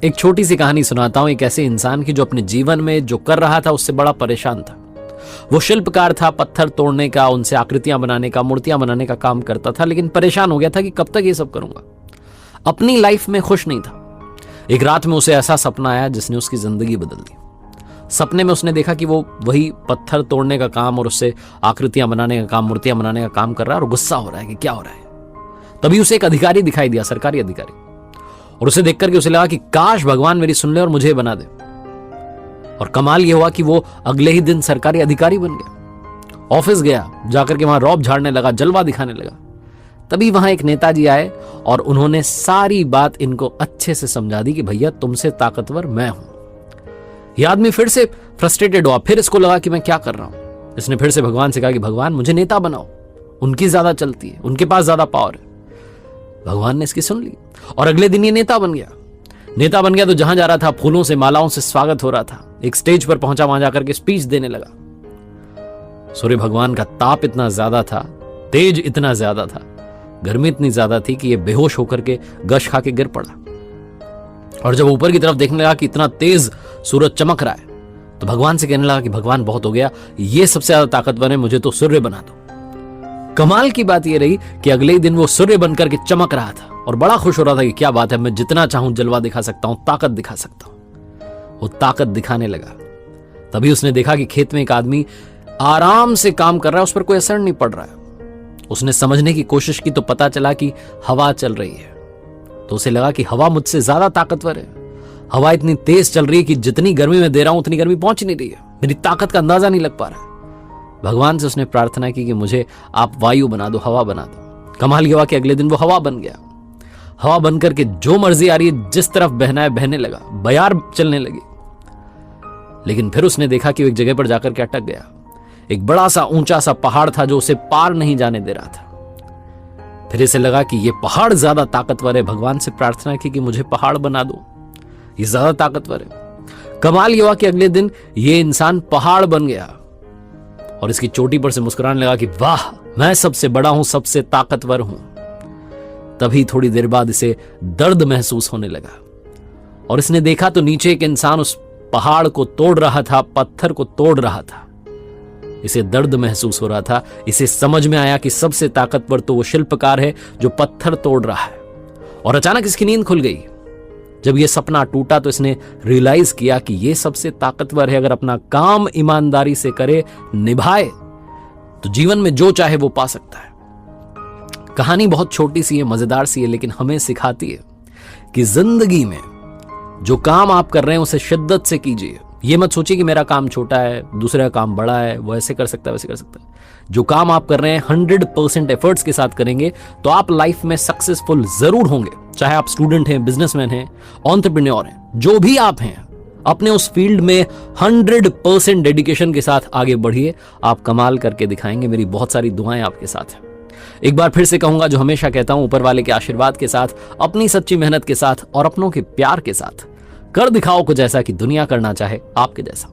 एक छोटी सी कहानी सुनाता हूं एक ऐसे इंसान की जो अपने जीवन में जो कर रहा था उससे बड़ा परेशान था। वो शिल्पकार था, पत्थर तोड़ने का, उनसे आकृतियां बनाने का, मूर्तियां बनाने का काम करता था, लेकिन परेशान हो गया था कि कब तक ये सब करूंगा। अपनी लाइफ में खुश नहीं था। एक रात में उसे ऐसा सपना आया जिसने उसकी जिंदगी बदल दी। सपने में उसने देखा कि वो वही पत्थर तोड़ने का काम और उससे आकृतियां बनाने का काम, मूर्तियां बनाने का काम कर रहा है और गुस्सा हो रहा है कि क्या हो रहा है। तभी उसे एक अधिकारी दिखाई दिया, सरकारी अधिकारी, और उसे देख करके उसे लगा कि काश भगवान मेरी सुन ले और मुझे बना दे। और कमाल यह हुआ कि वो अगले ही दिन सरकारी अधिकारी बन गया। ऑफिस गया, जाकर के वहां रौब झाड़ने लगा, जलवा दिखाने लगा। तभी वहां एक नेताजी आए और उन्होंने सारी बात इनको अच्छे से समझा दी कि भैया तुमसे ताकतवर मैं हूं। यह आदमी फिर से फ्रस्ट्रेटेड हुआ, फिर इसको लगा कि मैं क्या कर रहा हूं। इसने फिर से भगवान से कहा कि भगवान मुझे नेता बनाओ, उनकी ज्यादा चलती है, उनके पास ज्यादा पावर है। भगवान ने इसकी सुन ली और अगले दिन ये नेता बन गया। नेता बन गया तो जहां जा रहा था फूलों से, मालाओं से स्वागत हो रहा था। एक स्टेज पर पहुंचा, वहां जाकर के स्पीच देने लगा। सूर्य भगवान का ताप इतना ज्यादा था, तेज इतना ज्यादा था, गर्मी इतनी ज्यादा थी कि ये बेहोश होकर के गश खा के गिर पड़ा। और जब ऊपर की तरफ देखने लगा कि इतना तेज सूरज चमक रहा है, तो भगवान से कहने लगा कि भगवान बहुत हो गया, ये सबसे ज्यादा ताकतवर है, मुझे तो सूर्य बना दो। कमाल की बात यह रही कि अगले ही दिन वो सूर्य बनकर के चमक रहा था और बड़ा खुश हो रहा था कि क्या बात है, मैं जितना चाहूं जलवा दिखा सकता हूं, ताकत दिखा सकता हूं। वो ताकत दिखाने लगा। तभी उसने देखा कि खेत में एक आदमी आराम से काम कर रहा है, उस पर कोई असर नहीं पड़ रहा है। उसने समझने की कोशिश की तो पता चला कि हवा चल रही है। तो उसे लगा कि हवा मुझसे ज्यादा ताकतवर है। हवा इतनी तेज चल रही है कि जितनी गर्मी में दे रहा हूं उतनी गर्मी पहुंच नहीं रही है, मेरी ताकत का अंदाजा नहीं लग पा रहा है। भगवान से उसने प्रार्थना की कि मुझे आप वायु बना दो, हवा बना दो। कमाल ये हुआ कि अगले दिन वो हवा बन गया। हवा बनकर के जो मर्जी आ रही है, जिस तरफ बहना है बहने लगा, बयार चलने लगी। लेकिन फिर उसने देखा कि वो एक जगह पर जाकर के अटक गया। एक बड़ा सा ऊंचा सा पहाड़ था जो उसे पार नहीं जाने दे रहा था। फिर इसे लगा कि ये पहाड़ ज्यादा ताकतवर है। भगवान से प्रार्थना की कि मुझे पहाड़ बना दो, ये ज्यादा ताकतवर है। कमाल ये हुआ कि अगले दिन ये इंसान पहाड़ बन गया और इसकी चोटी पर से मुस्कुराने लगा कि वाह, मैं सबसे बड़ा हूं, सबसे ताकतवर हूं। तभी थोड़ी देर बाद इसे दर्द महसूस होने लगा और इसने देखा तो नीचे एक इंसान उस पहाड़ को तोड़ रहा था, पत्थर को तोड़ रहा था। इसे दर्द महसूस हो रहा था। इसे समझ में आया कि सबसे ताकतवर तो वो शिल्पकार है जो पत्थर तोड़ रहा है। और अचानक इसकी नींद खुल गई। जब ये सपना टूटा तो इसने रियलाइज किया कि ये सबसे ताकतवर है। अगर अपना काम ईमानदारी से करे, निभाए, तो जीवन में जो चाहे वो पा सकता है। कहानी बहुत छोटी सी है, मजेदार सी है, लेकिन हमें सिखाती है कि जिंदगी में जो काम आप कर रहे हैं उसे शिद्दत से कीजिए। ये मत सोचिए कि मेरा काम छोटा है, दूसरे का काम बड़ा है, वो ऐसे कर सकता है, वैसे कर सकता है। जो काम आप कर रहे हैं 100% एफर्ट्स के साथ करेंगे तो आप लाइफ में सक्सेसफुल जरूर होंगे। चाहे आप स्टूडेंट हैं, बिजनेसमैन हैं, एंटरप्रेन्योर हैं, जो भी आप हैं, अपने उस फील्ड में 100% डेडिकेशन के साथ आगे बढ़िए। आप कमाल करके दिखाएंगे। मेरी बहुत सारी दुआएं आपके साथ हैं। एक बार फिर से कहूंगा, जो हमेशा कहता हूं, ऊपर वाले के आशीर्वाद के साथ, अपनी सच्ची मेहनत के साथ और अपनों के प्यार के साथ कर दिखाओ कुछ ऐसा कि दुनिया करना चाहे आपके जैसा।